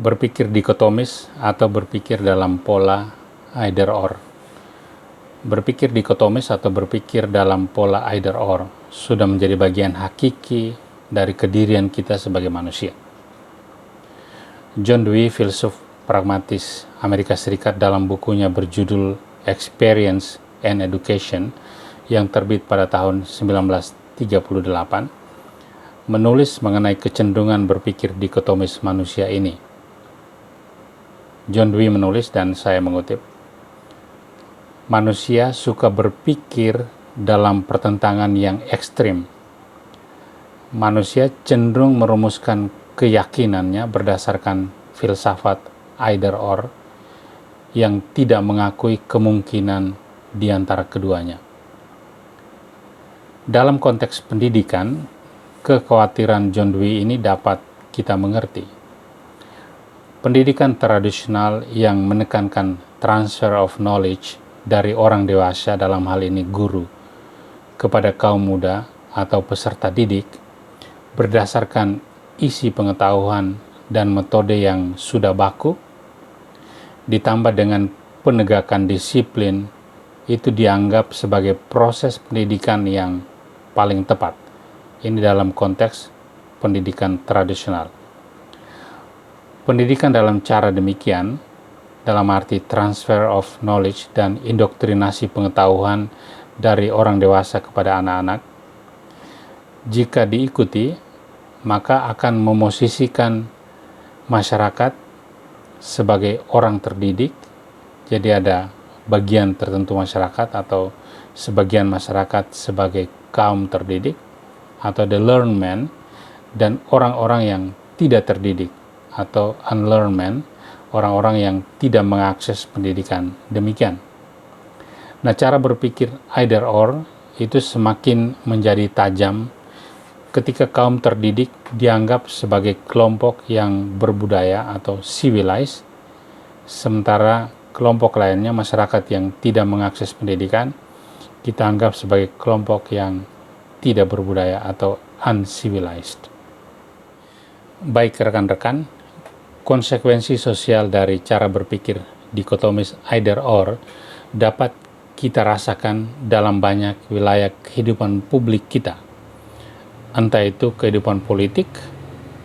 Berpikir dikotomis atau berpikir dalam pola either or. Berpikir dikotomis atau berpikir dalam pola either or sudah menjadi bagian hakiki dari kedirian kita sebagai manusia. John Dewey, filsuf pragmatis Amerika Serikat, dalam bukunya berjudul Experience and Education yang terbit pada tahun 1938, menulis mengenai kecenderungan berpikir dikotomis manusia ini. John Dewey menulis, dan saya mengutip, "Manusia suka berpikir dalam pertentangan yang ekstrim. Manusia cenderung merumuskan keyakinannya berdasarkan filsafat either or yang tidak mengakui kemungkinan di antara keduanya." Dalam konteks pendidikan, kekhawatiran John Dewey ini dapat kita mengerti. Pendidikan tradisional yang menekankan transfer of knowledge dari orang dewasa, dalam hal ini guru, kepada kaum muda atau peserta didik berdasarkan isi pengetahuan dan metode yang sudah baku, ditambah dengan penegakan disiplin, itu dianggap sebagai proses pendidikan yang paling tepat. Ini dalam konteks pendidikan tradisional. Pendidikan dalam cara demikian, dalam arti transfer of knowledge dan indoktrinasi pengetahuan dari orang dewasa kepada anak-anak, jika diikuti, maka akan memosisikan masyarakat sebagai orang terdidik. Jadi ada bagian tertentu masyarakat atau sebagian masyarakat sebagai kaum terdidik atau the learned man, dan orang-orang yang tidak terdidik atau unlearned man, orang-orang yang tidak mengakses pendidikan demikian. Nah, cara berpikir either or itu semakin menjadi tajam ketika kaum terdidik dianggap sebagai kelompok yang berbudaya atau civilized, sementara kelompok lainnya, masyarakat yang tidak mengakses pendidikan, kita anggap sebagai kelompok yang tidak berbudaya atau uncivilized. Baik rekan-rekan, konsekuensi sosial dari cara berpikir dikotomis either or dapat kita rasakan dalam banyak wilayah kehidupan publik kita, entah itu kehidupan politik,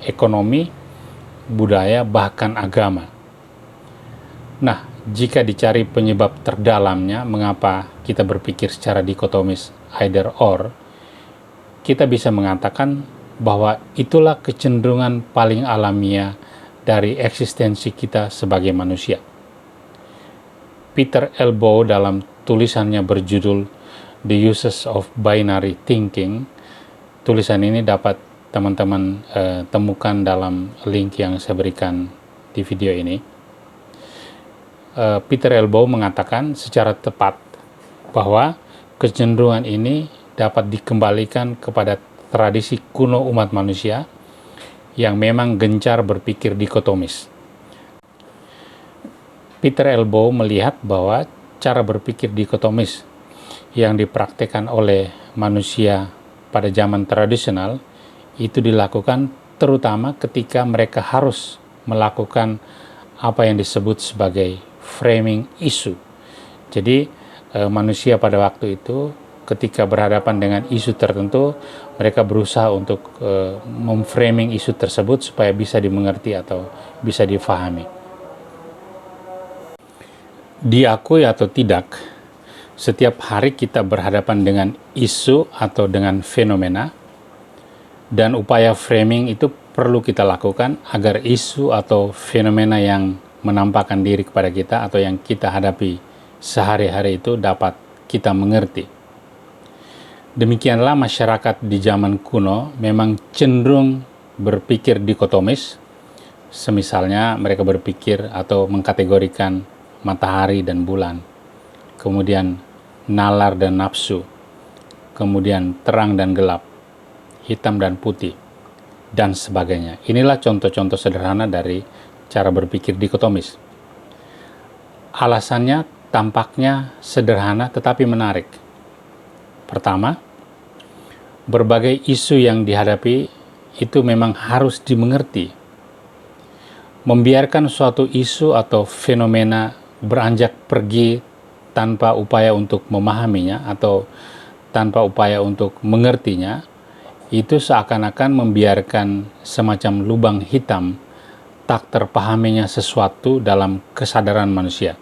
ekonomi, budaya, bahkan agama. Nah, jika dicari penyebab terdalamnya mengapa kita berpikir secara dikotomis either or, kita bisa mengatakan bahwa itulah kecenderungan paling alamiah dari eksistensi kita sebagai manusia. Peter Elbow dalam tulisannya berjudul The Uses of Binary Thinking, tulisan ini dapat teman-teman temukan dalam link yang saya berikan di video ini. Peter Elbow mengatakan secara tepat bahwa kecenderungan ini dapat dikembalikan kepada tradisi kuno umat manusia yang memang gencar berpikir dikotomis. Peter Elbow melihat bahwa cara berpikir dikotomis yang dipraktikkan oleh manusia pada zaman tradisional itu dilakukan terutama ketika mereka harus melakukan apa yang disebut sebagai framing isu. Jadi manusia pada waktu itu ketika berhadapan dengan isu tertentu, mereka berusaha untuk memframing isu tersebut supaya bisa dimengerti atau bisa difahami. Diakui atau tidak, setiap hari kita berhadapan dengan isu atau dengan fenomena, dan upaya framing itu perlu kita lakukan agar isu atau fenomena yang menampakkan diri kepada kita atau yang kita hadapi sehari-hari itu dapat kita mengerti. Demikianlah masyarakat di zaman kuno memang cenderung berpikir dikotomis, semisalnya mereka berpikir atau mengkategorikan matahari dan bulan, kemudian nalar dan nafsu, kemudian terang dan gelap, hitam dan putih, dan sebagainya. Inilah contoh-contoh sederhana dari cara berpikir dikotomis. Alasannya tampaknya sederhana tetapi menarik. Pertama, berbagai isu yang dihadapi itu memang harus dimengerti. Membiarkan suatu isu atau fenomena beranjak pergi tanpa upaya untuk memahaminya atau tanpa upaya untuk mengertinya, itu seakan-akan membiarkan semacam lubang hitam tak terpahaminya sesuatu dalam kesadaran manusia.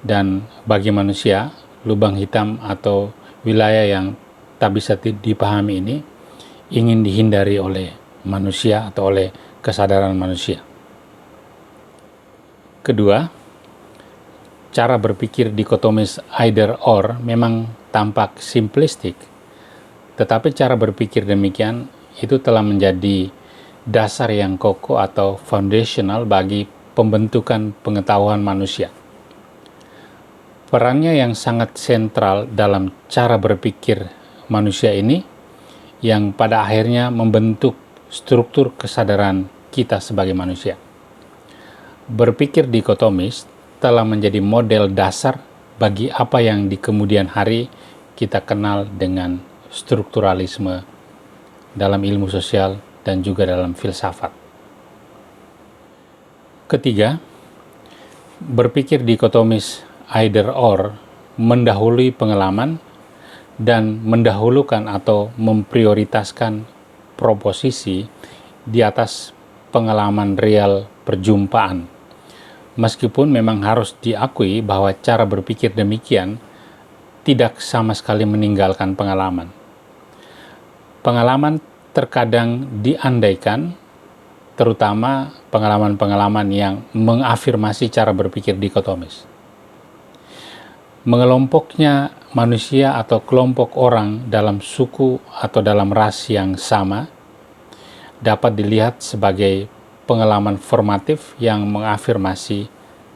Dan bagi manusia, lubang hitam atau wilayah yang tak bisa dipahami ini ingin dihindari oleh manusia atau oleh kesadaran manusia. Kedua, cara berpikir dikotomis either or memang tampak simplistik, tetapi cara berpikir demikian itu telah menjadi dasar yang kokoh atau foundational bagi pembentukan pengetahuan manusia. Perannya yang sangat sentral dalam cara berpikir manusia ini yang pada akhirnya membentuk struktur kesadaran kita sebagai manusia. Berpikir dikotomis telah menjadi model dasar bagi apa yang di kemudian hari kita kenal dengan strukturalisme dalam ilmu sosial dan juga dalam filsafat. Ketiga, berpikir dikotomis either or mendahului pengalaman dan mendahulukan atau memprioritaskan proposisi di atas pengalaman real perjumpaan. Meskipun memang harus diakui bahwa cara berpikir demikian tidak sama sekali meninggalkan pengalaman. Pengalaman terkadang diandaikan, terutama pengalaman-pengalaman yang mengafirmasi cara berpikir dikotomis. Mengelompoknya manusia atau kelompok orang dalam suku atau dalam ras yang sama dapat dilihat sebagai pengalaman formatif yang mengafirmasi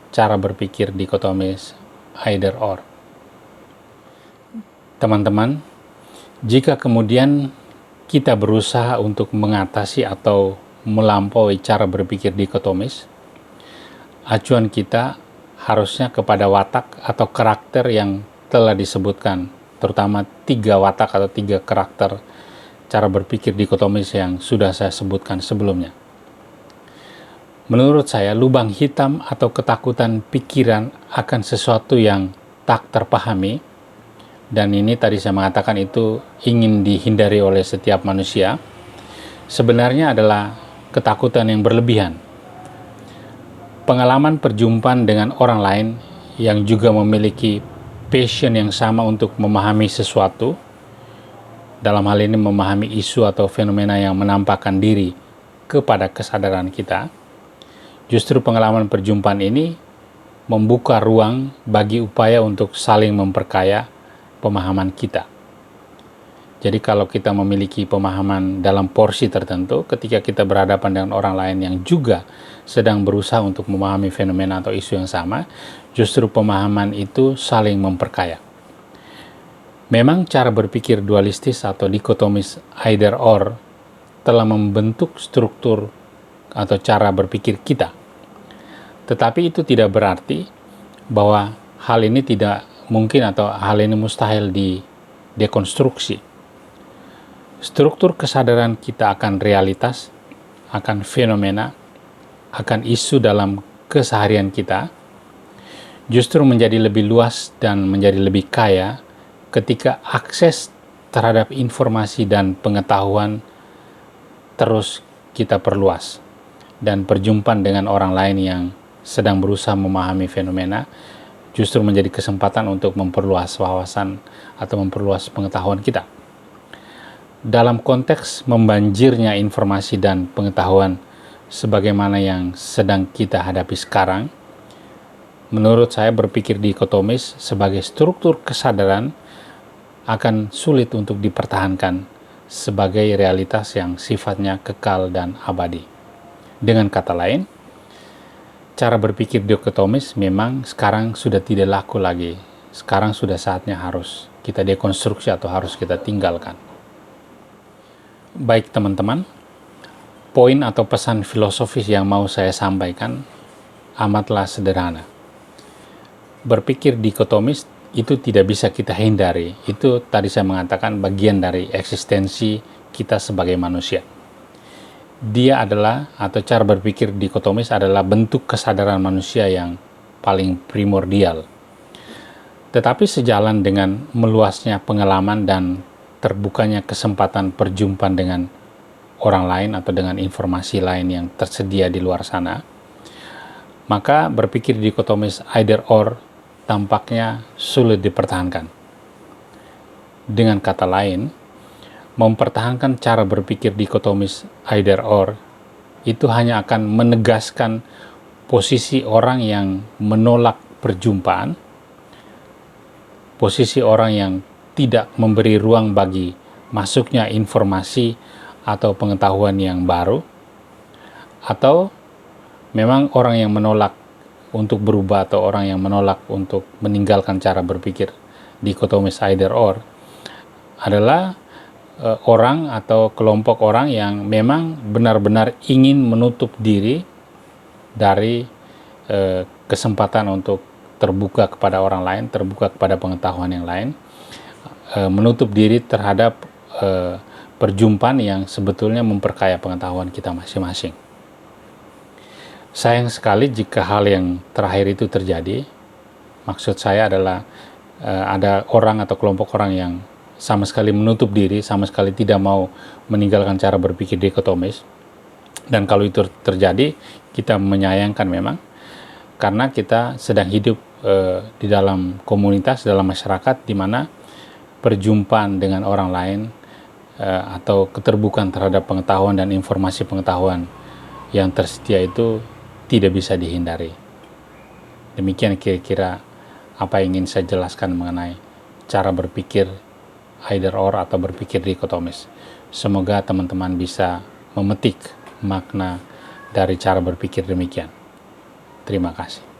cara berpikir dikotomis either or. Teman-teman, jika kemudian kita berusaha untuk mengatasi atau melampaui cara berpikir dikotomis, acuan kita harusnya kepada watak atau karakter yang telah disebutkan, terutama 3 watak atau 3 karakter cara berpikir dikotomis yang sudah saya sebutkan sebelumnya. Menurut saya, lubang hitam atau ketakutan pikiran akan sesuatu yang tak terpahami, dan ini tadi saya mengatakan itu ingin dihindari oleh setiap manusia, sebenarnya adalah ketakutan yang berlebihan. Pengalaman perjumpaan dengan orang lain yang juga memiliki passion yang sama untuk memahami sesuatu, dalam hal ini memahami isu atau fenomena yang menampakkan diri kepada kesadaran kita, justru pengalaman perjumpaan ini membuka ruang bagi upaya untuk saling memperkaya pemahaman kita. Jadi kalau kita memiliki pemahaman dalam porsi tertentu, ketika kita berhadapan dengan orang lain yang juga sedang berusaha untuk memahami fenomena atau isu yang sama, justru pemahaman itu saling memperkaya. Memang cara berpikir dualistis atau dikotomis either or telah membentuk struktur atau cara berpikir kita. Tetapi itu tidak berarti bahwa hal ini tidak mungkin atau hal ini mustahil didekonstruksi. Struktur kesadaran kita akan realitas, akan fenomena, akan isu dalam keseharian kita justru menjadi lebih luas dan menjadi lebih kaya ketika akses terhadap informasi dan pengetahuan terus kita perluas, dan perjumpaan dengan orang lain yang sedang berusaha memahami fenomena justru menjadi kesempatan untuk memperluas wawasan atau memperluas pengetahuan kita. Dalam konteks membanjirnya informasi dan pengetahuan sebagaimana yang sedang kita hadapi sekarang, menurut saya berpikir dikotomis sebagai struktur kesadaran akan sulit untuk dipertahankan sebagai realitas yang sifatnya kekal dan abadi. Dengan kata lain, cara berpikir dikotomis memang sekarang sudah tidak laku lagi. Sekarang sudah saatnya harus kita dekonstruksi atau harus kita tinggalkan. Baik teman-teman, poin atau pesan filosofis yang mau saya sampaikan amatlah sederhana. Berpikir dikotomis itu tidak bisa kita hindari. Itu tadi saya mengatakan bagian dari eksistensi kita sebagai manusia. dia adalah, atau cara berpikir dikotomis adalah bentuk kesadaran manusia yang paling primordial. Tetapi sejalan dengan meluasnya pengalaman dan terbukanya kesempatan perjumpaan dengan orang lain atau dengan informasi lain yang tersedia di luar sana, maka berpikir dikotomis either or tampaknya sulit dipertahankan. Dengan kata lain, mempertahankan cara berpikir dikotomis either or itu hanya akan menegaskan posisi orang yang menolak perjumpaan, posisi orang yang tidak memberi ruang bagi masuknya informasi atau pengetahuan yang baru, atau memang orang yang menolak untuk berubah atau orang yang menolak untuk meninggalkan cara berpikir dikotomis either or adalah orang atau kelompok orang yang memang benar-benar ingin menutup diri dari kesempatan untuk terbuka kepada orang lain, terbuka kepada pengetahuan yang lain, menutup diri terhadap perjumpaan yang sebetulnya memperkaya pengetahuan kita masing-masing. Sayang sekali jika hal yang terakhir itu terjadi. Maksud saya adalah ada orang atau kelompok orang yang sama sekali menutup diri, sama sekali tidak mau meninggalkan cara berpikir dikotomis. Dan kalau itu terjadi, kita menyayangkan memang, karena kita sedang hidup di dalam komunitas, dalam masyarakat, di mana perjumpaan dengan orang lain atau keterbukaan terhadap pengetahuan dan informasi pengetahuan yang tersedia itu tidak bisa dihindari. Demikian kira-kira apa yang ingin saya jelaskan mengenai cara berpikir either or atau berpikir dikotomis. Semoga teman-teman bisa memetik makna dari cara berpikir demikian. Terima kasih.